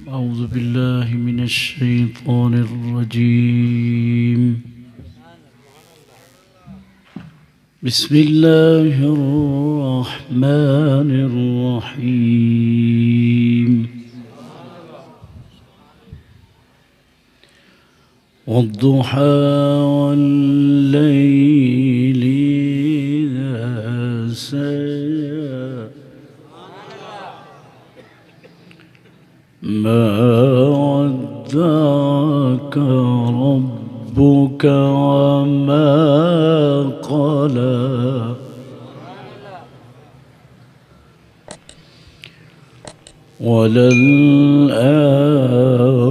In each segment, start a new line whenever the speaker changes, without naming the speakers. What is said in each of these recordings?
أعوذ بالله من الشيطان الرجيم بسم الله الرحمن الرحيم والضحى والليل إذا سجى ما ودعك ربك وما قلى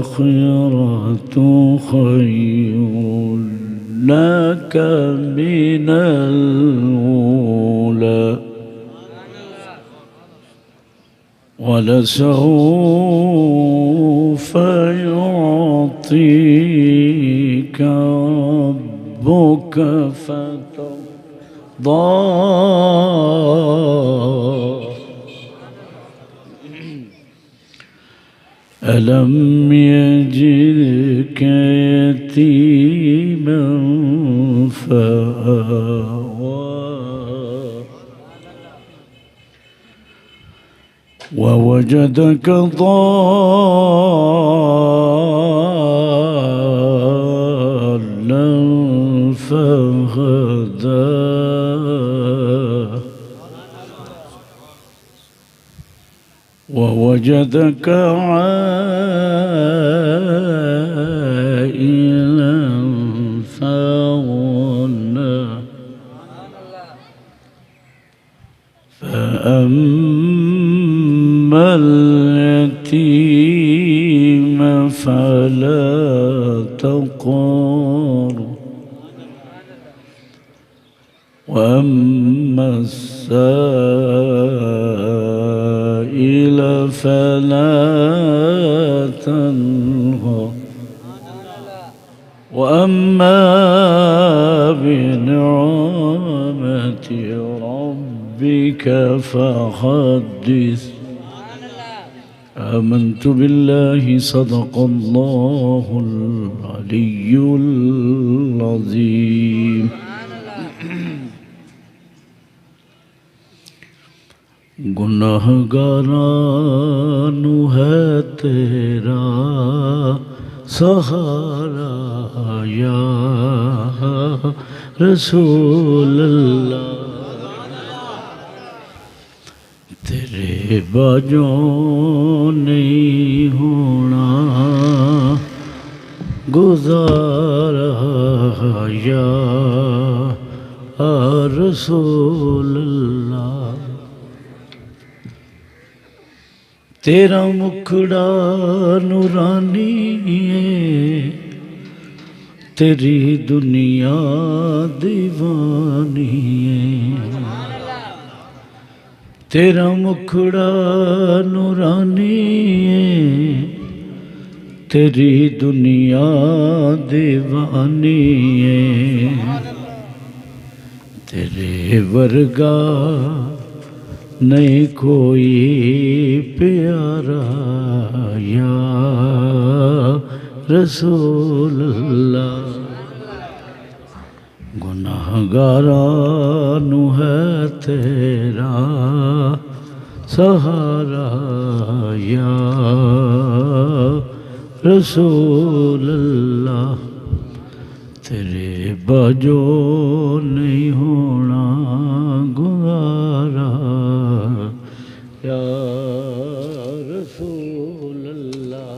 وللآخرة خير لك من الأولى ولسوف يعطيك ربك فترضى ألم يجدك يتيما فآوى ووجدك ضالا فهدى ووجدك عائلا فأغنى فأما اليتيم فلا تقهر وأما السائل فلا تنهر وأما بنعمة ربك فحدث آمنت بالله صدق الله العلي العظيم گناہگاران ہے تیرا سہارا یا رسول اللہ تیرے باجوں نہیں ہونا گزارا یا رسول اللہ تیرا مکھڑا نورانی ہے تیری دنیا دیوانی ہے تیرا مکھڑا نورانی ہے تیری دنیا دیوانی ہے تیرے ورگا نہیں کوئی پیارا یا رسول اللہ گناہگاران ہے تیرا سہارا یا رسول اللہ تیرے باجو نہیں ہونا گوارا یا رسول اللہ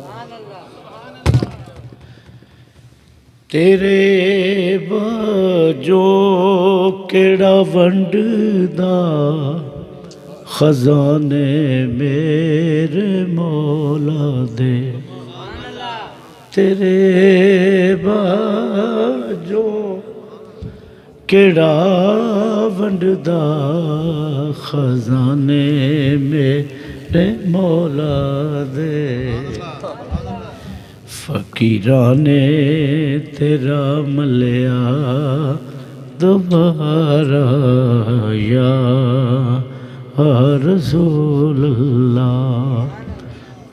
تیرے باجو کیڑا ونڈدا خزانے میرے مولا دے تیرے باجو کیڑا ونڈدا خزانے میرے مولا دے فقیرانے تیرا ملیا دوبارہ یا رسول اللہ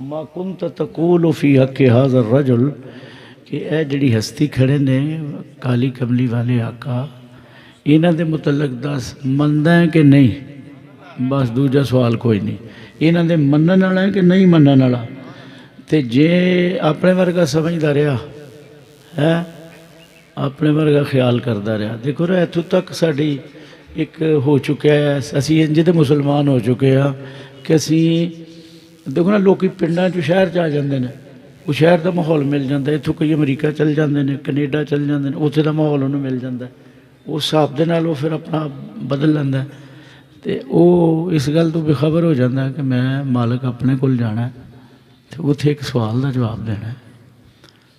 ما کنت تقول فی حق ھذا الرجل کہ اے جڑی ہستی کھڑے نے کالی کملی والے آقا انہاں دے متعلق دس مندا ہے کہ نہیں؟ بس دوجا سوال کوئی نہیں، انہاں دے منن والا ہے کہ نہیں منن والا؟ تے جے اپنے ورگا سمجھدا رہا ہے، اپنے ورگا خیال کردا رہا، دیکھو نا اتوں تک ساڈی ایک ہو چکا ہے، اسی انج دے مسلمان ہو چکے ہاں کہ اسی دیکھو نا لوکی پنڈاں چ شہر چ آ جاندے نے، وہ شہر دا ماحول مل جاتا ہے، اتوں کئی امریکہ چل جاندے نے، کینیڈا چل جاندے نے، اتھے دا ماحول انہوں مل جاتا ہے، اس حساب دے نال وہ پھر اپنا بدل لینا ہے، تے وہ اس گل تو بے خبر ہو جاتا ہے کہ میں مالک اپنے کول جانا ہے، تے اتھے ایک سوال دا جواب دینا ہے،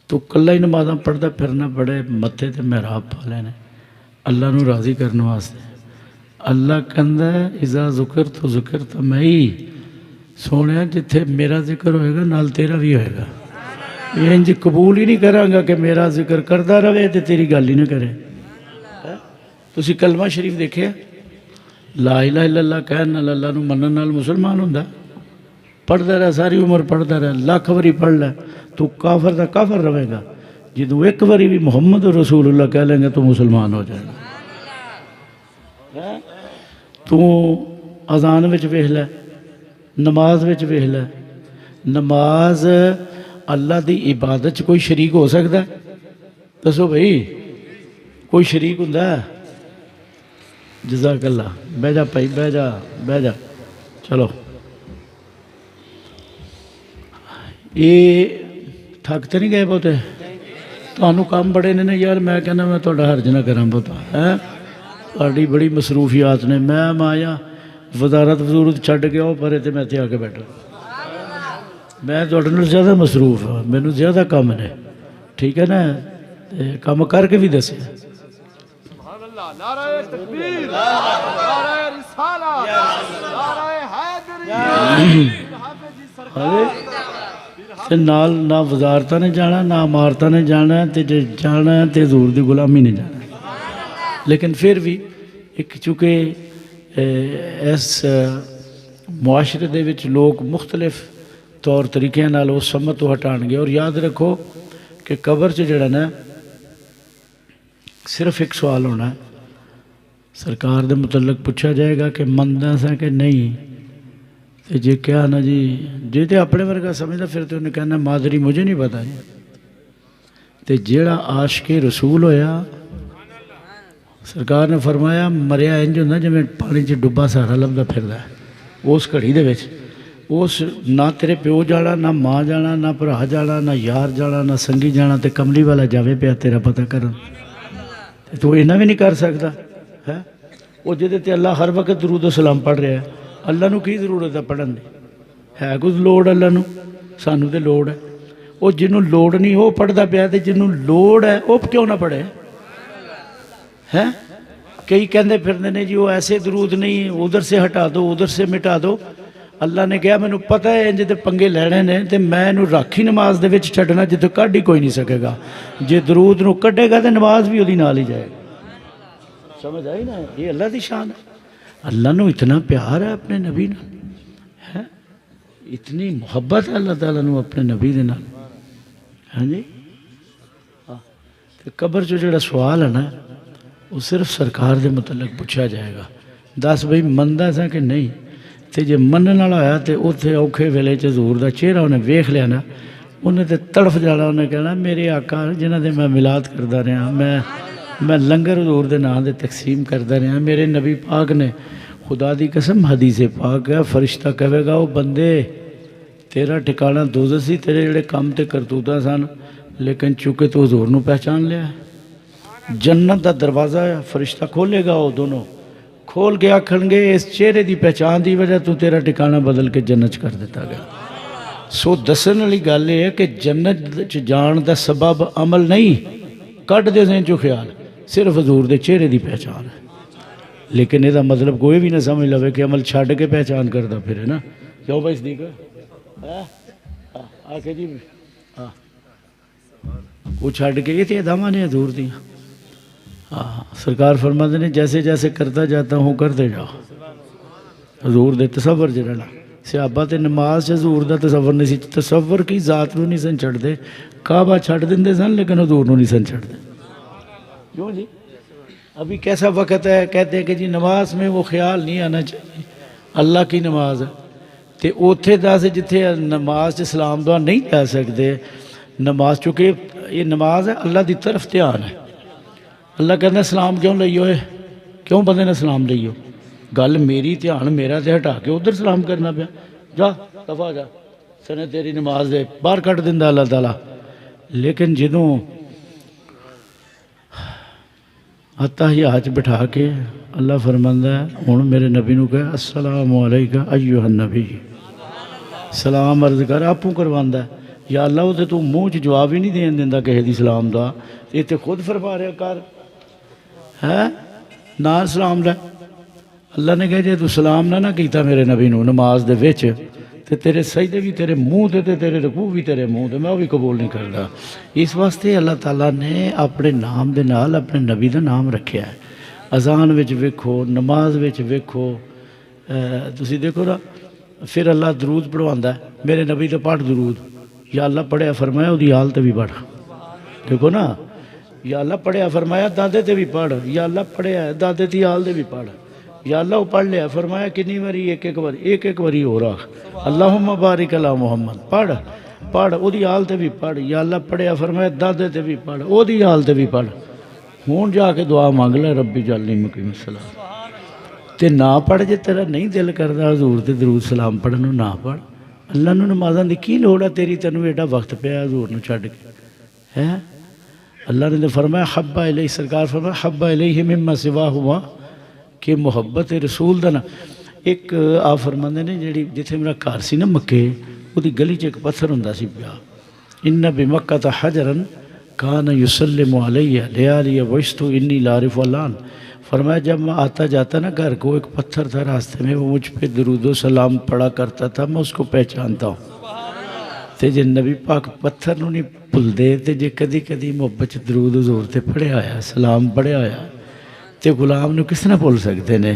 تو کلا ہی نمازاں پڑھدا پھرنا بڑے متھے تے محراب پا لینے اللہ نو راضی کرنے واسطے۔ اللہ کہندا ہے اذا ذکرت ذکرت معی، سونے جتھے میرا ذکر ہوئے گا نال تیرا بھی ہوئے گا، یہ انج قبول ہی نہیں کراں گا کہ میرا ذکر کردا رہے تے تیری گل ہی نہ کرے۔ تسی کلمہ شریف دیکھے لا الہ الا اللہ کہن نال اللہ نو منن نال مسلمان ہوندا، پڑھدا رہے ساری عمر پڑھدا رہے، لاکھ واری پڑھ لے تو کافر دا کافر رہے گا، جدوں ایک واری بھی محمد رسول اللہ کہہ لیں گے تو مسلمان ہو جائے گا۔ تو اذان وچ ویکھ لے، نماز وچ ویکھ لے، نماز اللہ دی عبادت چ کوئی شریک ہو سکتا ہے؟ دسو بھائی کوئی شریک ہوندا ہے؟ جزاک اللہ، بہ جا بھائی بہ جا چلو۔ یہ تھک تو نہیں گئے بہتے؟ تمہوں کام بڑے نے یار، میں کہنا میں تھوڑا حرج نہ کراں بہتا ہے، تھوڑی بڑی مصروفیات نے، میں آیا وزارت وزورت چھڈ کے آؤ پرے تے میں اتنے آ کے بیٹھا، میں تھوڑے نال زیادہ مصروف ہاں، مینوں زیادہ کام نے، ٹھیک ہے نا، کام کر کے بھی دسے۔
نعرہ تکبیر، نعرہ رسالت، نعرہ حیدری،
تے نال نہ وزارتاں نے جانا نہ عمارتاں نے جانا، تے جے جانا تے حضور دی غلامی نہیں جانا، لیکن پھر بھی ایک چونکہ اس معاشرے دے وچ لوگ مختلف طور طریقے نال اس سمت تو ہٹان گے، اور یاد رکھو کہ قبر چ جڑا نا صرف ایک سوال ہونا ہے، سرکار دے متعلق پوچھا جائے گا کہ مندا سا کہ نہیں، تے جے کیا نا جی جے تے اپنے ورگا سمجھدا پھر تے انہیں کہنا مادری مجھے نہیں پتا جی، تے جیڑا عاشق رسول ہویا سرکار نے فرمایا مریا انج ہوندا جویں پانی چ ڈبا سہارا لبدا پھردا ہے، اس گھڑی دے وچ اس نہ تیرے پیو جانا نہ ماں جانا نہ بھرا جانا نہ یار جانا نہ سنگی جانا، تے کملی والا جاوے پیا تیرا پتہ کرن، تو اینا بھی نہیں کر سکتا ہے، وہ جدے تے اللہ ہر وقت درود و سلام پڑھ رہا ہے، اللہ نو کی ضرورت ہے پڑھن دی؟ ہے کچھ لوڑ اللہ نو؟ سانو تے لوڑ ہے، وہ جنوں لوڑ نہیں وہ پڑھدا پیا، تے جنوں لوڑ ہے وہ کیوں نہ پڑھے ہے؟ کئی کہندے پھرنے نے جی وہ ایسے درود نہیں، ادھر سے ہٹا دو ادھر سے مٹا دو، اللہ نے کہا مینوں پتہ ہے انج دے پنگے لینے نے، تے میں انہوں راکھی نماز دے وچ چھڈنا جتے کڈ ہی کوئی نہیں سکے گا، جے درود نو کڈے گا تے نماز بھی وہی نال ہی جائے گا، سمجھ آئی نا؟ یہ اللہ دی شان ہے، اللہ نو اتنا پیار ہے اپنے نبی نال، ہے اتنی محبت ہے اللہ تعالیٰ نو اپنے نبی دے نال، ہاں جی۔ تے قبر جو جڑا سوال ہے نا وہ صرف سرکار دے متعلق پوچھا جائے گا، دس بھئی مندا سا کہ نہیں، تے جے منن والا ہویا تے اوتھے اوکھے ویلے چ حضور دا چہرہ انہیں ویکھ لیا نا، انہیں تے تڑف جانا، انہیں کہنا میرے آقا جنہاں دے میں میلاد کردا رہا، میں لنگر حضور دے نام دے تقسیم کردا رہا، میرے نبی پاک نے خدا دی قسم حدیث پاک ہے، فرشتہ کہے گا او بندے تیرا ٹھکانہ دوزخ سی، تیرے جڑے کام تے کرتوتاں سن، لیکن چونکہ تو حضور نو پہچان لیا ہے، جنت دا دروازہ ہے، فرشتہ کھولے گا، وہ دونوں کھول کے آکھن گے اس چہرے دی پہچان دی وجہ تو تیرا ٹھکانہ بدل کے جنت کر دیتا گیا۔ سو دسن والی گل یہ ہے کہ جنت جان دا سبب عمل نہیں، کٹ دے ذہن چو خیال، صرف حضور دے چہرے دی پہچان ہے، لیکن یہ مطلب کوئی بھی نہ سمجھ لوے کہ عمل چھڈ کے پہچان کردا پھر ہے نا، کیوں بھائی صدیق آ کے جی وہ چھڈ کے یہ تے ادامہ نے حضور دیاں، سرکار فرماتے ہیں جیسے جیسے کرتا جاتا ہوں کرتے جاؤ، حضور دے تصور جڑا صحابہ تے نماز چ حضور دا تصور نہیں سی، تصور کی ذات نو نہیں سن چھڑدے، کعبہ چھڈ دیندے سن لیکن حضور نو نہیں سن چھڑدے. کیوں جی؟ ابھی کیسا وقت ہے، کہتے ہیں کہ جی نماز میں وہ خیال نہیں آنا چاہیے، اللہ کی نماز ہے. تے اوتھے دس جتھے نماز چ سلام دعا نہیں کہہ سکتے، نماز چونکہ یہ نماز ہے اللہ دی طرف دھیان ہے. اللہ کہنا سلام کیوں لئیو ہے، کیوں بندے نے سلام لئیو؟ گل میری دھیان میرا تے ہٹا کے ادھر سلام کرنا پیا، جا دفع جا سنے تیری نماز دے باہر کٹ دیندا اللہ تعالیٰ. لیکن جدوں اتحیات بٹھا کے اللہ فرماندا ہے ہن میرے نبی نو کہے السلام علیکہ ایھا النبی، سلام عرض کر، آپوں کرواندا ہے. یا اللہ وہ تو منہ چ جواب ہی نہیں دین دیندا کہے دی سلام دا، یہ تے خود فرما رہا کر ہے نہ سلام لے. اللہ نے کہا جے تو سلام نہ کیتا میرے نبی نو نماز دے وچ تے تیرے سجدے بھی تیرے منہ تے تیرے رکوع بھی تیرے منہ تے، میں وہ بھی قبول نہیں کردا. اس واسطے اللہ تعالیٰ نے اپنے نام دے نال اپنے نبی دا نام رکھیا ہے. اذان وچ ویکھو، نماز وچ ویکھو، تسی دیکھو نا پھر اللہ درود پڑھواندا ہے، میرے نبی تے پڑھ درود. یا اللہ پڑھیا فرمایا وہ آل تے بھی پڑھ، دیکھو نا، یا اللہ پڑھیا فرمایا دادے تے بھی پڑھ، یا اللہ پڑھیا دادے تی آل تے بھی پڑھ. یا اللہ وہ پڑھ لیا فرمایا کنی واری ایک واری ہو رہا اللہم بارک علی محمد، پڑھ پڑھ وہ آل تے بھی پڑھ. یا اللہ پڑھیا فرمایا دادے تے بھی پڑھ، وہ آل تے بھی پڑھ. ہون جا کے دعا مانگ لے ربی جعلنی مقیم الصلاۃ. تے نہ پڑھ جے تیرا نہیں دل کردا حضور تے درود سلام پڑھن نو نہ پڑھ. اللہ نو نمازاں دی کی لوڑ ہے تیری، تینوں ایڈا وقت پیا حضور نو چھڈ کے ہے. اللہ نے فرمایا حبا الیہ، سرکار فرمایا حبا الیہ مما سواہما، کہ محبت رسول دا نا. ایک آپ فرماندے نے جڑی جتھے میرا گھر سی نا مکے، وہ دی گلی چ ایک پتھر ہوندا سی پیا، ان بمکۃ حجرا کان یسلم علیہ لیالی وشت انی لعارف الان. فرمایا جب میں آتا جاتا نا گھر کو، ایک پتھر تھا راستے میں، وہ مجھ پہ درود و سلام پڑھا کرتا تھا، میں اس کو پہچانتا ہوں. تے جے نبی پاک پتھر نو نہیں بھول دے، تے جے کدی کدی محبت درود حضور تے پڑھیا ہویا، سلام پڑھیا ہویا، تے غلام نو کس نے بھول سکتے نے؟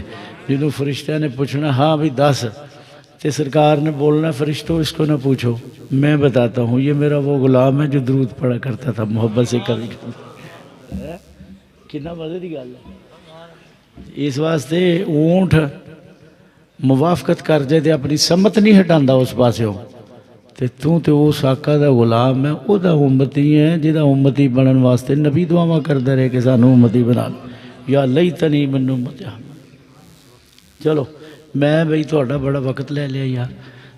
جنہوں فرشتہ نے پوچھنا ہاں بھی دس، تے سرکار نے بولنا فرشتوں اس کو نہ پوچھو، میں بتاتا ہوں یہ میرا وہ غلام ہے جو درود پڑھا کرتا تھا محبت سے. کبھی کتنا مزے کی گل ہے. اس واسطے اونٹ موافقت کر جائے تے اپنی سمت نہیں ہٹاندا اس پاسوں، تے اس آقا دا غلام ہے، او دا امتی ہے جہاں امتی بنن واسطے نبی دعاواں کردا رہے کہ سانوں امتی بنا لو، یا لیتنی من امتی. چلو میں بھئی تہاڈا بڑا وقت لے لیا یار،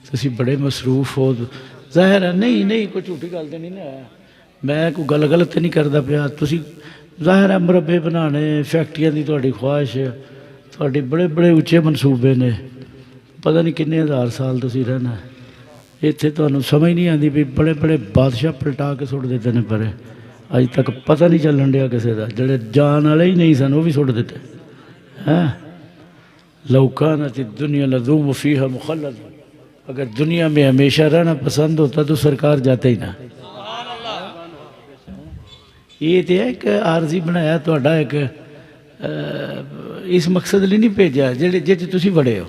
تسی بڑے مصروف ہو، ظاہر ہے نہیں کوئی جھوٹی گل تے نہیں نا، میں کوئی گل غلط تے نہیں کردا پیا. تسی ظاہر ہے مربے بنانے، فیکٹریاں دی تہاڈی خواہش ہے، تہاڈے بڑے بڑے اچے منصوبے نے، پتہ نہیں کنے ہزار سال تسی رہنا ہے اتنے. تمہیں سمجھ نہیں آتی بھی بڑے بڑے بادشاہ پلٹا کے سٹ دیتے ہیں پرے، اج تک پتہ نہیں چلن دیا کسی کا، جڑے جان والے ہی نہیں سن وہ بھی سٹ دیتے ہیں. لو کانت الدنیا لذوب فیہا مخلد، اگر دنیا میں ہمیشہ رہنا پسند ہوتا تو سرکار جاتے ہی نہ. یہ تو ایک عارضی بنایا تہاڈا، ایک اس مقصد لیے نہیں بھیجا جے تسی بڑے ہو،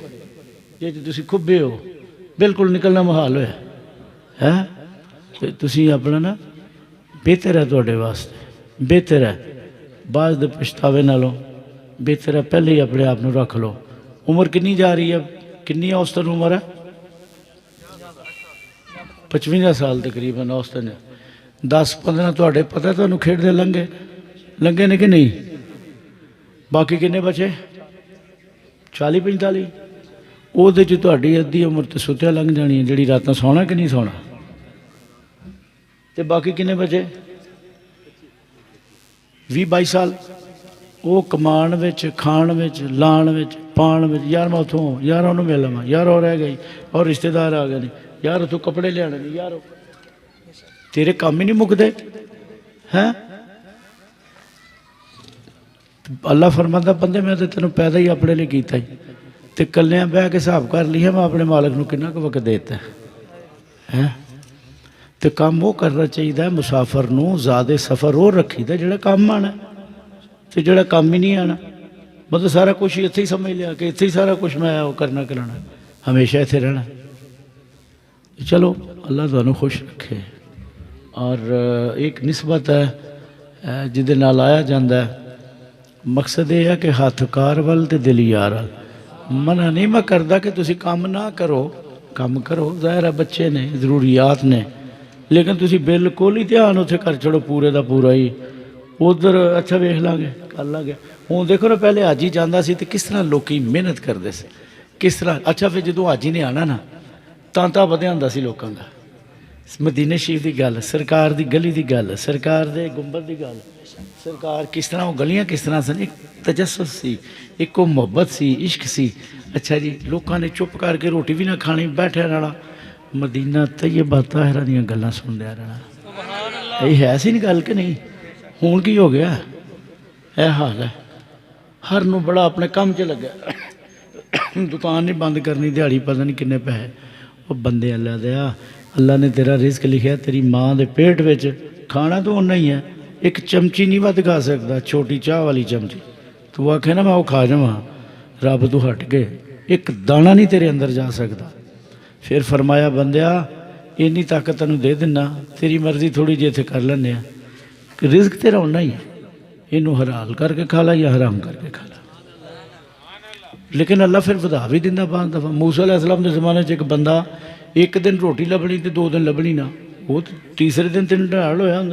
جے تسی کھبے ہو، بالکل نکلنا محال ہوا ہے. تسی اپنا نا بہتر ہے تہاڈے واسطے، بہتر ہے بعض دے پچھتاوے نالوں بہتر ہے پہلے ہی اپنے آپ نو رکھ لو. عمر کنی جا رہی ہے، کنی اوسطن عمر ہے؟ 55 سال تقریباً اوسطن ہے. 10-15 تہاڈے پتہ تمہیں کھیڈتے لنگے نے کہ نہیں؟ باقی کنے بچے 40-45، وہ تہاڈی ادھی عمر تو ستیا لنگ جانی ہے، جڑی راتاں سونا کہ نہیں سونا. تے باقی کنے بچے 20-22 سال، وہ کمان وچ، کھان وچ، لان وچ، پان وچ، یار میں اتوں یار انہوں مل لواں، یار اور رہ گئی، اور رشتہ دار آ گئے نہیں، یار اتوں کپڑے لے آنے نہیں، یار تیرے کام ہی نہیں مکدے ہیں. اللہ فرماتا بندے میں تو تینوں پیدا ہی اپنے لیے کیتا ہی، تے کلیاں بہ کے حساب کر لی ہے میں اپنے مالک نو کنا کو وقت دیتا ہے. تے کام وہ کرنا چاہیے مسافر نو، زیادہ سفر وہ رکھی دا جڑا کام آنا، تے جڑا کام ہی نہیں آنا مطلب سارا کچھ اتنے ہی سمجھ لیا کہ اتنے ہی سارا کچھ میں وہ کرنا کرانا، ہمیشہ اتنے رہنا. چلو اللہ تمہیں خوش رکھے. اور ایک نسبت ہے جہدے نال آیا جاندہ ہے. مقصد یہ ہے کہ ہاتھ کار ول تے دل یار ول. منع نہیں میں کردا کہ تسی کام نہ کرو، کام کرو، ظاہر ہے بچے نے ضروریات نے، لیکن تسی بالکل ہی دھیان اتنے کر چھڑو پورے دا پورا ہی ادھر اچھا ویکھ لاں گے کر لاں گے. ہوں دیکھو نا پہلے حج ہی جاندہ سی تو کس طرح لوکی محنت کردے سے کس طرح. اچھا پھر جدوں حج ہی نے آنا نا تانتا بدیا ہوندا سی لوکاں دا. مدینہ شریف دی گل، سرکار دی گلی دی گل، سرکار دے گنبد دی گل، سرکار کس طرح وہ گلیاں کس طرح سن. ایک تجسس سی، ایک وہ محبت سی، عشق سی. اچھا جی لوکاں نے چپ کر کے روٹی بھی نہ کھانی، بیٹھے رہنا مدینہ طیبہ طاہرہ دیاں گلاں سن دیا رہنا. یہ ہے سی نہیں گل کہ نہیں؟ ہون کی ہو گیا اے حال ہے. ہر نو بڑا اپنے کام چ لگا، دکان نہیں بند کرنی، دیہڑی پتہ نہیں کنے پیسے. وہ بندے اللہ دیا، اللہ نے تیرا رزق لکھا تیری ماں دے پیٹ وچ، کھانا تو اُنّا ہی ہے. ایک چمچی نہیں ود کھا سکتا، چھوٹی چاہ والی چمچی. تو آکھے نا میں وہ کھا جاواں، رب تو ہٹ کے ایک دانہ نہیں تیرے اندر جا سکتا. پھر فرمایا بندیا اینی طاقت تینوں دے دینا، تیری مرضی تھوڑی جی اتنے کر لینے ہیں. رزق تیرا اُنّا ہی ہے، اینوں حلال کر کے کھا لا یا حرام کر کے کھا لا. لیکن اللہ پھر ودا بھی دینا بعض دفعہ. موسیٰ علیہ السلام کے زمانے ایک بندہ ایک دن روٹی لبنی تو 2 دن لبنی نہ، وہ تیسرے دن 3 ڈھال ہویا ہوں.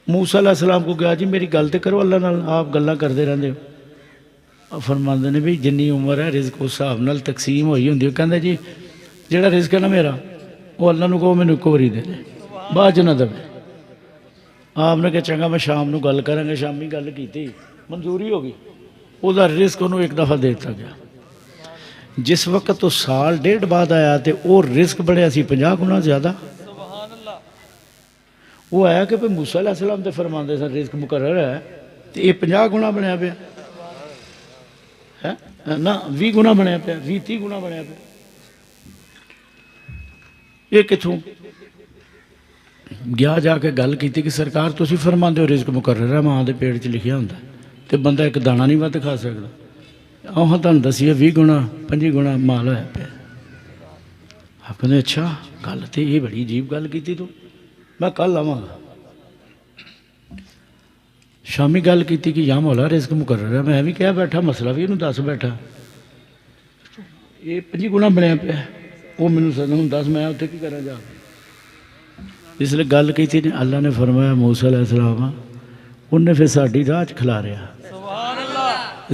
موسیٰ علیہ السلام کو کہا جی میری گل تے کرو اللہ نال، آپ گلاں کردے رہندے ہو. فرماندے نے بھی جنی عمر ہے رزق اس حساب نال تقسیم ہوئی ہوندی. کہندا جی جڑا رزق ہے نا میرا وہ اللہ نو کہو مینوں ایک واری دے دے، بعد چ نہ دے. آپ نے کہا چنگا میں شام نو گل کریں گے. شامی گل کیتی، منظوری ہو گئی. وہ رزق انہوں ایک دفعہ دیتا گیا. جس وقت تو سال 1.5 بعد آیا تو وہ رزق بڑھیا سی 50 گنا زیادہ. وہ آیا کہ موسیٰ علیہ السلام تے فرماندے سن رزق مقرر ہے تو یہ 50 گنا بنیا پیا نہ 20 گنا بنیا پیا، 20-30 گنا بنیا پیا. یہ کتوں گیا جا کے گل کی کہ سرکار تسی فرماندے ہو رزق مقرر ہے، ماں دے پیٹ چ لکھیا ہوندا تے بندہ ایک دانہ نہیں ود کھا سکتا. ہاں تمہیں دسی 20 گنا 25 گنا مال ہوا پیا. آپ کہتے اچھا گل تو یہ بڑی عجیب گل کی تو میں کل آواں گا. شامی گل کی کہ یا مولا رزق مقرر ہے، میں بھی کہہ بیٹھا مسئلہ بھی انہوں دس بیٹھا یہ 25 گنا بنیا پیا. وہ مینوں سن دس میں اتنے کی کرا جا. اس لیے گل کی تھی اللہ نے فرمایا موسیٰ علیہ السلام انہیں پھر ساڈی راہ چ کھلا رہا.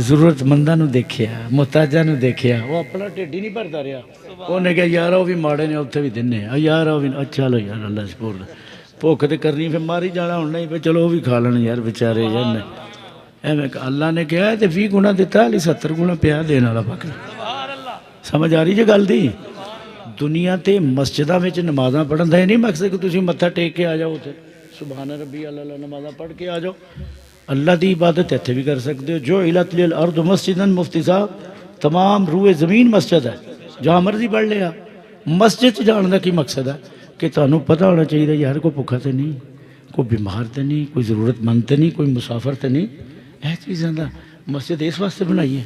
ضرورت منداں نو دیکھیا، محتاجاں نو دیکھیا، وہ اپنا ٹھڈ ہی نہیں بھرتا رہا. انہیں کہا یار وہ بھی ماڑے نے اتنے بھی دینے یار وہ بھی اچھا لو یار اللہ سپورٹ بھوک تو کرنی پھر ماری جانا ہوں نہیں پہ چلو وہ بھی کھا لین یار بیچارے یار. ایویں اللہ نے کہا ہے تو 20 گنا دیتا علی 70 گنا پیا دینے والا باقی. سمجھ آ رہی جی گل دی؟ دنیا تے مسجداں وچ نمازاں پڑھن دا یہ نہیں مقصد کہ تسی متھا ٹیک کے آ جاؤ اتنے سبحان ربی اللہ نمازاں پڑھ کے آ جاؤ. اللہ دی عبادت اتنے بھی کر سکتے ہو. جو علت للارض مسجداً مفتی صاحب تمام روئے زمین مسجد ہے، جہاں مرضی پڑھ لیا. مسجد جان کا کی مقصد ہے کہ تمہیں پتہ ہونا چاہیے یار کوئی بھوکا تو نہیں، کوئی بیمار تو نہیں، کوئی ضرورت مند تو نہیں، کوئی مسافر تو نہیں. یہ چیزاں دا مسجد اس واسطے بنائی ہے.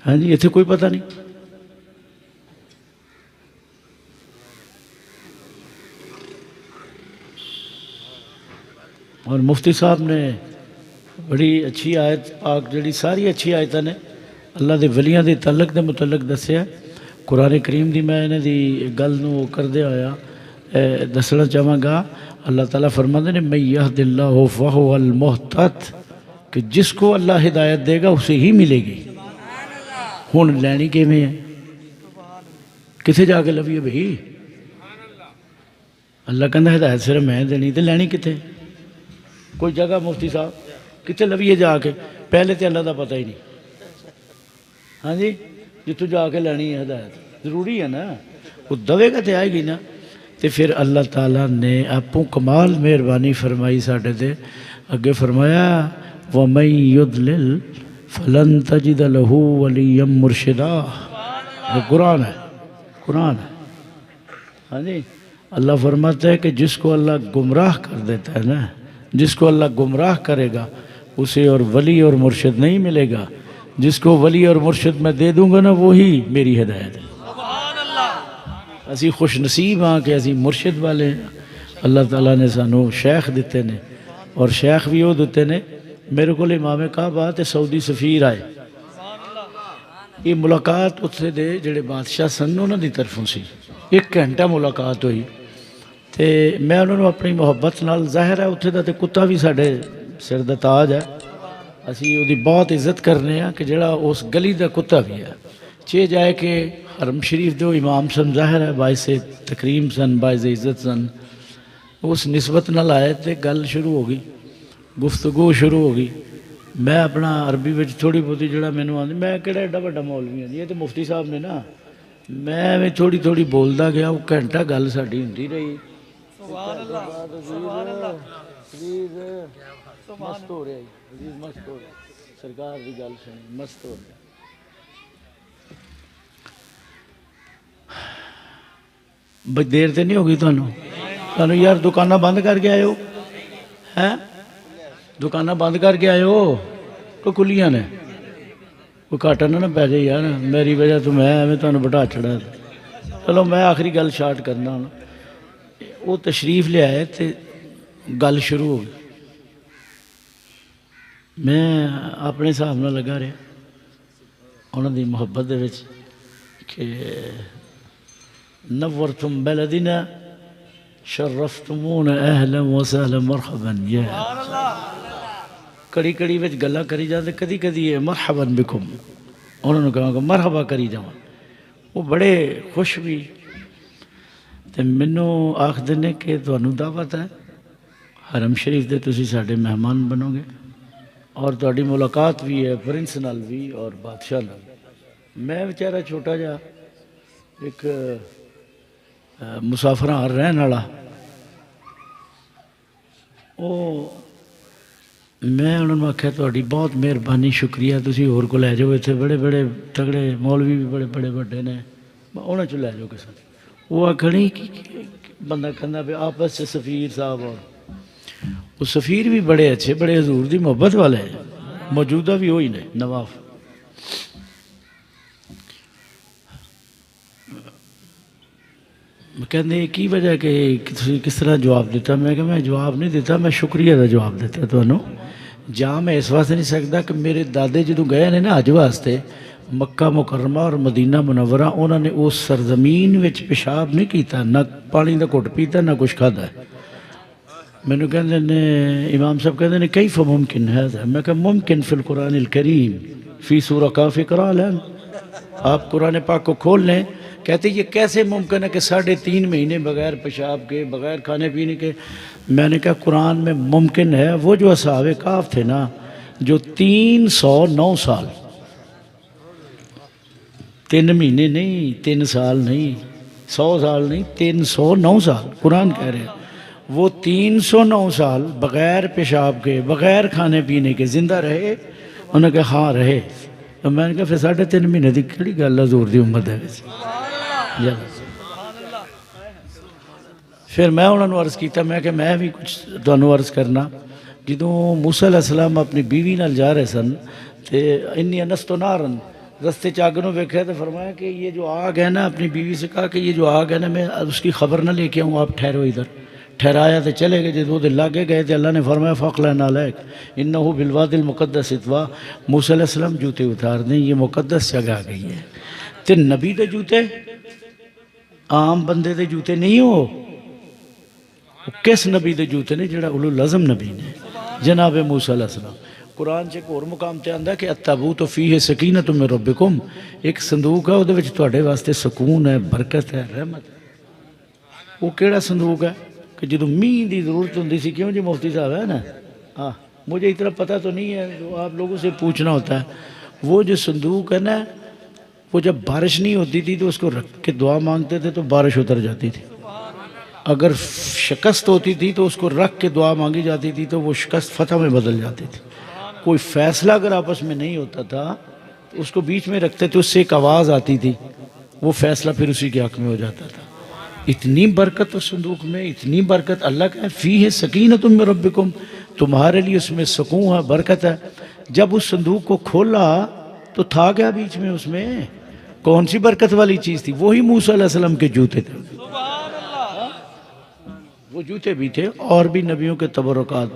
ہاں جی اتنے کوئی پتہ نہیں. اور مفتی صاحب نے بڑی اچھی آیت پاک جڑی ساری اچھی آیتاں نے اللہ دے ولیاں دے تعلق دے متعلق دسیا. قرآن کریم دی میں انہیں دی گل نو کردے آیا دسنا چاہاں گا. اللہ تعالیٰ فرماتے ہیں من یہد اللہ فہو المہتد، کہ جس کو اللہ ہدایت دے گا اسے ہی ملے گی. ہن لینی کیویں ہے؟ کتنے جا کے لویے بھئی؟ اللہ کہندا ہدایت صرف میں دینی تے لینی کتے؟ کوئی جگہ مفتی صاحب کتنے لویے جا کے؟ پہلے تو اللہ دا پتہ ہی نہیں. ہاں جی جتوں جا کے لینی ہے ہدایت ضروری ہے نا، وہ دوے گا تو آئے گی نا. تو پھر اللہ تعالیٰ نے اپوں کمال مہربانی فرمائی ساڈے تے. اگے فرمایا وَمَن يُضْلِلْ فَلَن تَجِدَ لَهُ وَلِيًّا مُرْشِدًا. یہ قرآن ہے، قرآن ہے. ہاں جی اللہ فرماتا ہے کہ جس کو اللہ گمراہ کر دیتا ہے نا، جس کو اللہ گمراہ کرے گا اسے اور ولی اور مرشد نہیں ملے گا. جس کو ولی اور مرشد میں دے دوں گا نا وہی میری ہدایت ہے. اسی خوش نصیب ہاں کہ اسی مرشد والے ہیں۔ اللہ تعالیٰ نے سانو شیخ دیتے نے، اور شیخ بھی وہ دیتے نے۔ میرے کو امام کعبہ تے سعودی سفیر آئے، یہ ملاقات اتنے دے جڑے بادشاہ سن انہوں دی طرفوں سی، 1 گھنٹہ ملاقات ہوئی تے میں انہوں نے اپنی محبت نال، ظاہر ہے اتنے دا تے کتا بھی ساڈے سر دا تاج ہے، اسی وہ دی بہت عزت کرنے ہیں کہ جڑا اس گلی دا کتا بھی ہے۔ چے جائے کہ حرم شریف دو امام سن، ظاہر ہے باعث تکریم سن، باعث عزت سن، اس نسبت نال آئے تے گل شروع ہو گئی، گفتگو شروع ہو گئی۔ میں اپنا عربی وچ تھوڑی بہتی جڑا مینوں آندی، میں کہڑا ایڈا بڑا مولوی ہاں، یہ تو مفتی صاحب نے نا، میں تھوڑی تھوڑی بولدا گیا، وہ گھنٹہ گل ساڈی ہوندی رہی۔ سبحان اللہ، سبحان اللہ، عزیز مست ہو رہا ہے، عزیز مست ہو رہا ہے، سرکار دی گل سنی مست ہو رہا ہے۔ بس دیر تے نہیں ہوگی تانوں یار دکاناں بند کر کے آئے ہو ہیں؟ دکاناں بند کر کے آئے ہو تو کھلیاں نے؟ کوئی گھاٹا نہ پی جائے یار، میری وجہ تو میں ایویں تانوں بٹھا چھڑا۔ چلو میں آخری گل شارٹ کرنا ہوں۔ وہ تشریف لے آئے تے گل شروع ہو گئی، میں اپنے حساب نال لگا رہا انہوں دی محبت دے وچ کہ نورتم بلدنا شرفتمون اہلا وسہلا مرحبا، یہ کڑی کڑی وچ گلاں کری جاندے، کدی کدی یہ مرحبا بکم، انہوں نے کہا کہ مرحبا کری جاواں، وہ بڑے خوش بھی تے مینوں آکھ دینے کہ تانوں دعوت ہے حرم شریف دے، تسی ساڈے مہمان بنو گے اور تہاڈی ملاقات بھی ہے پرنس نال بھی اور بادشاہ نال۔ میں بیچارہ چھوٹا جا ایک مسافراں رہن والا، میں انہوں نے آخیا تہاڈی بہت مہربانی، شکریہ، تسی ہور کو لے جاؤ، اتنے بڑے بڑے تگڑے مولوی بھی بڑے بڑے بڑے نے، انہوں چ لے جاؤ کسے۔ وہ آخری بندہ کہنا پہ آپس سے سفیر صاحب، اور وہ سفیر بھی بڑے اچھے، بڑے حضور دی محبت والے ہیں، موجودہ بھی وہی نے نواف۔ کہنے کی وجہ کہ کس طرح جواب دیتا؟ میں کہ میں جواب نہیں دیتا، میں شکریہ دا جواب دیتا تمہوں۔ جہاں میں اس واسطے نہیں سکتا کہ میرے دادے جدوں گئے نے نا حج واسطے مکہ مکرمہ اور مدینہ منورہ، انہوں نے اس سرزمین وچ پیشاب نہیں کیتا، نہ پانی دا گھٹ پیتا، نہ کچھ کھادا ہے۔ مینوں کہندے نے امام صاحب کہندے نے کیف ممکن ہے؟ میں کہ ممکن فی القرآن الکریم فی سورہ کاف اقرا لیں، آپ قرآن پاک کو کھول لیں۔ کہتے یہ کیسے ممکن ہے کہ 3.5 مہینے بغیر پیشاب کے، بغیر کھانے پینے کے؟ میں نے کہا قرآن میں ممکن ہے۔ وہ جو اصحاب کہف تھے نا، جو 309 سال، 3 مہینے نہیں، 3 سال نہیں، 100 سال نہیں، 309 سال قرآن کہہ رہے ہیں، وہ 309 سال بغیر پیشاب کے، بغیر کھانے پینے کے زندہ رہے؟ انہوں نے کہا ہاں رہے۔ تو میں نے کہا پھر 3.5 مہینے دی کیڑی گل حضور دی امت ہے؟ پھر میں انہوں نے عرض کیتا، میں کہ میں بھی کچھ تانوں عرض کرنا۔ جدوں موسیٰ علیہ السلام اپنی بیوی نال جا رہے سن تے انی انست نارن، رستے چاگنوں ویکھے تو فرمایا کہ یہ جو آگ ہے نا، اپنی بیوی سے کہا کہ یہ جو آگ ہے نا، میں اس کی خبر نہ لے کے آؤں، آپ ٹھہرو ادھر۔ ٹھہرایا تو چلے گئے، جب وہ لاگے گئے تو اللہ نے فرمایا فَقْلَنَ عَلَيْكَ إِنَّهُ بِالْوَادِ الْمُقَدَّسِ طُوَىٰ۔ موسیٰ علیہ السلام جوتے اتار دیں، یہ مقدس جگہ آ گئی ہے۔ تے نبی دے جوتے عام بندے دے جوتے نہیں ہو، کس نبی دے جوتے نے؟ جڑا اولو العزم نبی نے، جناب موسیٰ علیہ السلام۔ قرآن سے ایک اور مقام تے آندا کہ التابوت فیہ سکینۃ من ربکم، ایک صندوق ہے، وہ دے وچ تواڈے واسطے سکون ہے، برکت ہے، رحمت ہے۔ وہ کیڑا صندوق ہے کہ جدوں میہ دی ضرورت ہوندی سی، کیوں جی مفتی صاحب ہے نا، ہاں مجھے اتنا پتہ تو نہیں ہے، آپ لوگوں سے پوچھنا ہوتا ہے۔ وہ جو صندوق ہے نا، وہ جب بارش نہیں ہوتی تھی تو اس کو رکھ کے دعا مانگتے تھے تو بارش اتر جاتی تھی۔ اگر شکست ہوتی تھی تو اس کو رکھ کے دعا مانگی جاتی تھی تو وہ شکست فتح میں بدل جاتی تھی۔ کوئی فیصلہ اگر آپس میں نہیں ہوتا تھا تو اس کو بیچ میں رکھتے تھے، اس سے ایک آواز آتی تھی، وہ فیصلہ پھر اسی کے حق میں ہو جاتا تھا۔ اتنی برکت اس صندوق میں، اتنی برکت۔ اللہ کا فیہ سکینۃ من ربکم، تمہارے لیے اس میں سکون ہے، برکت ہے۔ جب اس صندوق کو کھولا تو تھا کیا بیچ میں؟ اس میں کون سی برکت والی چیز تھی؟ وہی موسیٰ علیہ السلام کے جوتے تھے، وہ جوتے بھی تھے، اور بھی نبیوں کے تبرکات،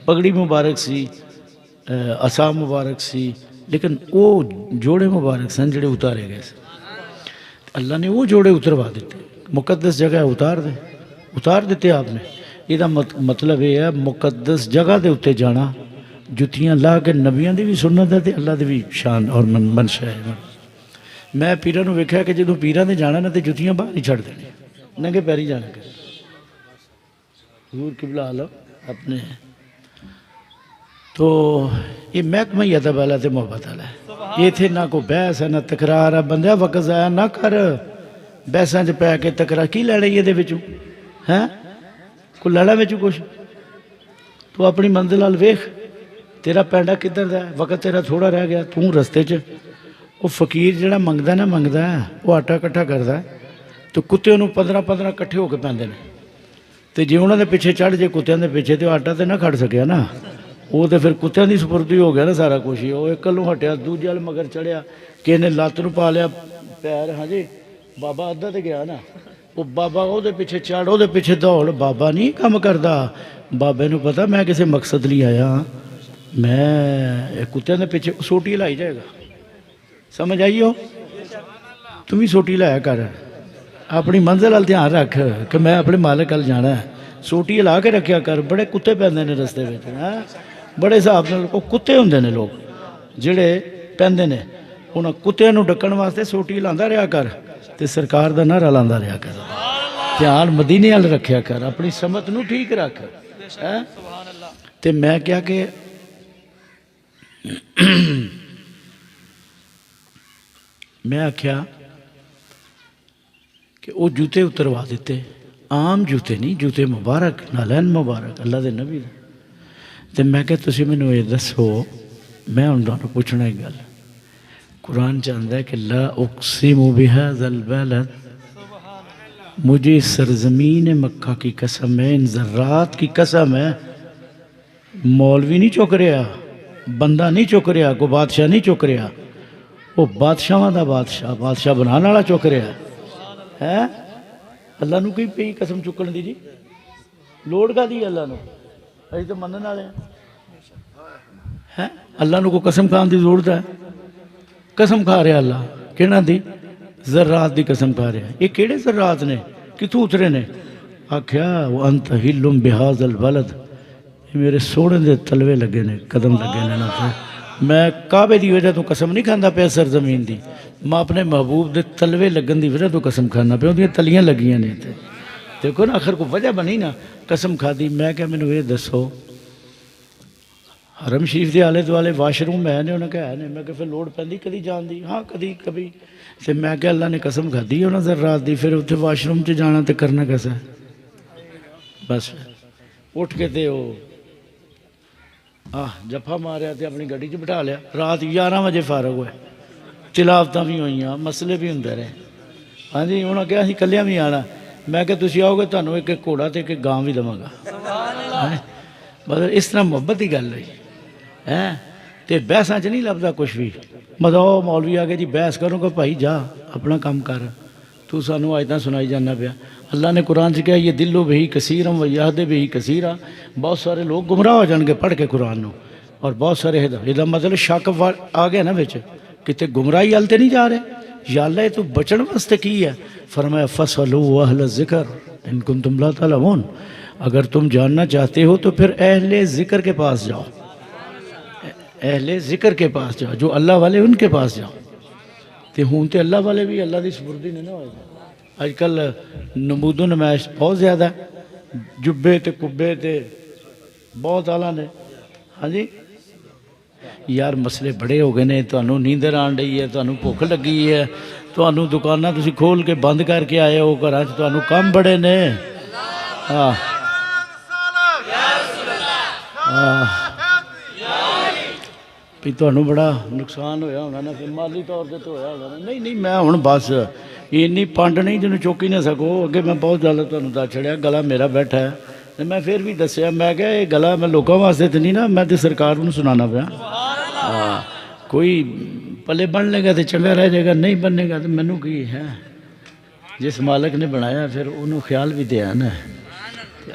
پگڑی مبارک سی، عصا مبارک سی، لیکن وہ جوڑے مبارک سن جڑے اتارے گئے سن۔ اللہ نے وہ جوڑے اتروا دیتے، مقدس جگہ اتار دیتے آپ نے۔ یہ مطلب یہ ہے مقدس جگہ دے اتنے جانا، جتیاں لا کے نبیاں دی بھی سنت ہے تے اللہ دی بھی شان اور منشا ہے۔ میں پیراں نوں ویکھیا کہ جدوں پیراں دے جانا نا تے جتیاں باہر ہی چھڑ دینی، ننگے پیری جانا کہ حضور قبلہ عالم اپنے۔ تو یہ محکمہ ہی ادب والا تے محبت والا ہے، یہ تھے نہ کوئی بحث ہے نہ تکرار ہے۔ بندہ وقت ضائع نہ کر، بحثاں چ پی کے تکرار کی لینا یہ دے وچوں ہے؟ کوئی لینا وچوں کچھ؟ تو اپنی منزل وال ویکھ، تیرا پینڈا کدھر دا ہے؟ وقت تیرا تھوڑا رہ گیا، توں رستے چ۔ وہ فقیر جڑا منگدا ہے وہ آٹا کٹھا کردا ہے، تو کتے انہوں 15 کٹھے ہو کے پیندے نے، تو جی انہوں نے پیچھے چڑھ جے کتیاں دے پیچھے تو آٹا تو نہ کھڑ سکیا نا، وہ تو پھر کتیاں دی سپردی ہو گیا نا سارا کچھ ہی۔ وہ ایک کلوں ہٹیا، دوجے وال مگر چڑھیا، کسی نے لت نوں پا لیا پیر، ہاں جی بابا ادھا تے گیا نا، وہ بابا وہ پیچھے چڑھ، وہ پیچھے دوڑ۔ بابا نہیں کام کردا، بابے نوں پتا میں کسی مقصد لیے آیا، میں کتیاں دے پیچھے سوٹی لائی جائے گا۔ سمجھ آئی ہو؟ تم بھی سوٹی لایا کر، اپنی منزل وال دھیان رکھ کہ میں اپنے مالک وال جانا ہے، سوٹی لا کے رکھیا کر۔ بڑے کتے پیندے نے رستے میں، بڑے حساب نال کتے ہوندے نے لوگ جڑے پیندے نے، انہاں کتیاں نوں ڈکن واسطے سوٹی لاندا رہیا کر تے سرکار دا نعرہ لاندا رہیا کر، دھیان مدینے وال رکھیا کر، اپنی سمت نوں ٹھیک رکھ۔ تے میں کیا کہ میں آکھیا کہ وہ جوتے اتروا دیتے، عام جوتے نہیں، جوتے مبارک، نالین مبارک اللہ دے نبی دے۔ تو میں کہ تسی مینوں یہ دسو، میں ہن تانوں پوچھنا ایک گل، قرآن چاہتا ہے کہ لا اقسم بہذا البلد، مجھے سرزمین مکہ کی قسم ہے، ان ذرات کی قسم ہے۔ مولوی نہیں چک رہا، بندہ نہیں چک رہا، کوئی بادشاہ نہیں چک رہا، وہ بادشاہاں دا بادشاہ بنانے والا چک رہا ہے۔ اللہ نو کی پئی قسم چکن دی جی، لوڑ کا دی اللہ نو؟ ابھی تو منن والے ہیں، اللہ نو کو قسم کھان دی ضرورت ہے؟ قسم کھا رہا اللہ، کہنا دی؟ ذرات دی قسم کھا رہا ہے۔ یہ کیڑے ذرات نے؟ کتوں اترے نے؟ آکھیا وانت حل بہذا البلد، میرے سونے دے تلوے لگے نے، قدم لگے نے نا۔ میں کعبے دی وجہ تو قسم نہیں کھانا پیا سرزمین دی، میں اپنے محبوب دے تلوے لگن دی وجہ تو قسم کھانا پیا، اندیاں تلیاں لگیاں نے۔ دیکھو نا آخر کو وجہ بنی نا، قسم کھا دی۔ میں کہ مینوں یہ دسو، حرم شریف دے آلے دوالے واش روم ہے نے؟ انہوں نے کہا ہے نے۔ میں کہ پھر لوڑ پیندی کدی جان دی؟ ہاں کدی کبھی۔ تو میں کہ اللہ نے قسم کھا دی انہوں ذرات دی، پھر اتنے واش روم چ جانا تے کرنا کیسا ہے؟ بس اٹھ کے تے وہ جفا ماریا تے اپنی گڈی چ بٹھا لیا۔ رات 11 بجے فارغ ہوئے، چلاوتاں بھی ہوئیاں، مسئلے بھی ہوندے رہے۔ ہاں جی انہوں نے کہا اسی کلیاں بھی آنا۔ میں کہ تسی آؤ گے تمہیں ایک گھوڑا تے ایک گاں بھی دواں گا۔ مطلب اس طرح محبت کی گل ہوئی ہے، تے بحثاں چ نہیں لبدا کچھ بھی۔ مطلب مولوی آ کے جی بحث کرو کہ بھائی جا اپنا کام کر، تو سانوں آیتاں سنائی جانا پیا۔ اللہ نے قرآن سے کہا یہ دلو بہی کثیرم و یہد بہی کثیرہ، بہت سارے لوگ گمراہ ہو جان گے پڑھ کے قرآن نو، اور بہت سارے ہدایت مطلب شک آ گیا نا بچ، کتے گمراہی حال تے نہیں جا رہے۔ یا اللہ یہ تو بچن واسطے کی ہے؟ فرمایا فَاسْأَلُوا أَهْلَ الذِّكْرِ إِن كُنتُمْ لَا تَعْلَمُونَ، اگر تم جاننا چاہتے ہو تو پھر اہل ذکر کے پاس جاؤ، اہل ذکر کے پاس جاؤ، جو اللہ والے ان کے پاس جاؤ۔ تے ہوں تے اللہ والے بھی اللہ دی سپردی نہیں نہ ہوئے۔ آج کل نمود و نمائش بہت زیادہ ہے، جبے تے کبے تے بہت آلہ نے۔ ہاں جی یار مسئلے بڑے ہو گئے نے، تانوں نیندر آن رہی ہے، تانوں بھوک لگی ہے، تانوں دکاناں تسی کھول کے بند کر کے آئے ہو، گھراں وچ تانوں کام بڑے نے۔ بھی تانوں بڑا نقصان ہویا ہونا نا، پھر مالی طور تے تو ہویا ہونا نا۔ نہیں میں ہن بس اینی پانڈ نہیں جنوں چوک ہی نہ سکو۔ اگے میں بہت گل تانوں دس چھڑیا، گلا میرا بیٹھا ہے، میں پھر بھی دسیا، میں کہ یہ گلا میں لوکاں واسطے تے نہیں نا، میں تے سرکار نوں سنانا پیا۔ کوئی پلے بن لے گا تو چنگا رہ جائے گا، نہیں بننے گا تو مینوں کی ہے۔ جس مالک نے بنایا پھر انہوں خیال بھی دیا نا۔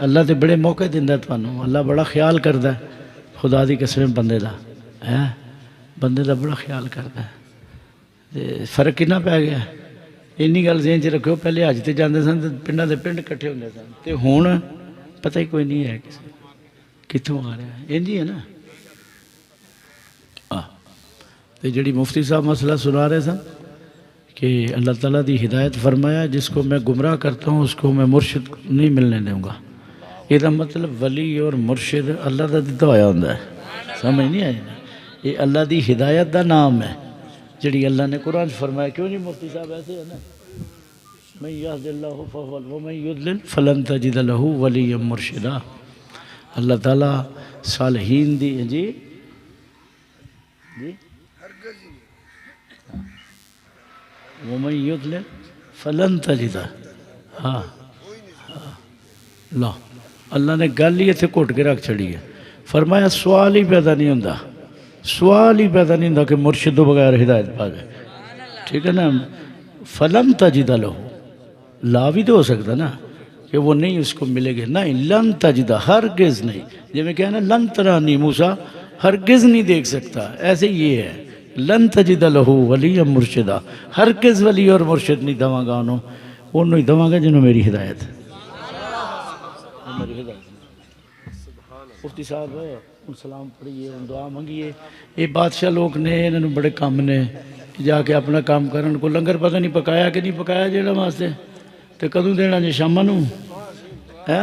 اللہ تے بڑے موقع دیندا تانوں، اللہ بڑا خیال کردا ہے، خدا دی قسم بندے دا ہے، بندے دا بڑا خیال کردا ہے۔ تے فرق کنا پی گیا، اینی گل ذہن چ رکھو، پہلے حج تے جاندے سن تے پنڈاں دے پنڈ کٹھے ہوندے سن، تے ہن پتہ ہی کوئی نہیں ہے کسی کتوں آ رہا ہے، انج ہی ہے نا۔ تے جڑی مفتی صاحب مسئلہ سنا رہے سن کہ اللہ تعالیٰ دی ہدایت فرمایا جس کو میں گمراہ کرتا ہوں اس کو میں مرشد نہیں ملنے دوں گا، یہ مطلب ولی اور مرشد اللہ دا دتا ہویا ہوندا ہے، سمجھ نہیں آئی نا؟ یہ اللہ دی ہدایت دا نام ہے جڑی اللہ نے قرآن فرمایا، کیوں نہیں مفتی صاحب ایسے ہے نا، من یہد اللہ فہو ومن یضلل فلن تجد لہ ولیا مرشدا۔ اللہ تعالیٰ صالحین دی جی ومن یضلل فلن تجد، ہاں لا اللہ نے گل ہی اتنے گھٹ کے رکھ چھڑی ہے، فرمایا سوال ہی پیدا نہیں ہوتا، سوال ہی پیدا نہیں ہوتا کہ مرشد تو بغیر ہدایت پا جائے، ٹھیک ہے نا۔ فلن تجد لہ، لا بھی تو ہو سکتا نا کہ وہ نہیں اس کو ملے گی، نہیں لن تجد، ہرگز نہیں، جب میں کہنا لن ترانی موسیٰ ہرگز نہیں دیکھ سکتا، ایسے یہ ہے لن تجد لہ ولی مرشدہ، ہرگز ولی اور مرشد نہیں دواں گا انہوں ہی دواں گا جنہوں میری ہدایت، میری ہدایت۔ مفتی صاحب سلام پڑھیے، دعا منگیے، یہ بادشاہ لوگ نے انہوں بڑے کام نے جا کے اپنا کام کرن، کو لنگر پتہ نہیں پکایا کہ نہیں پکایا جیڑا واسطے، تے کدوں دینا جی شامہ نوں ہے۔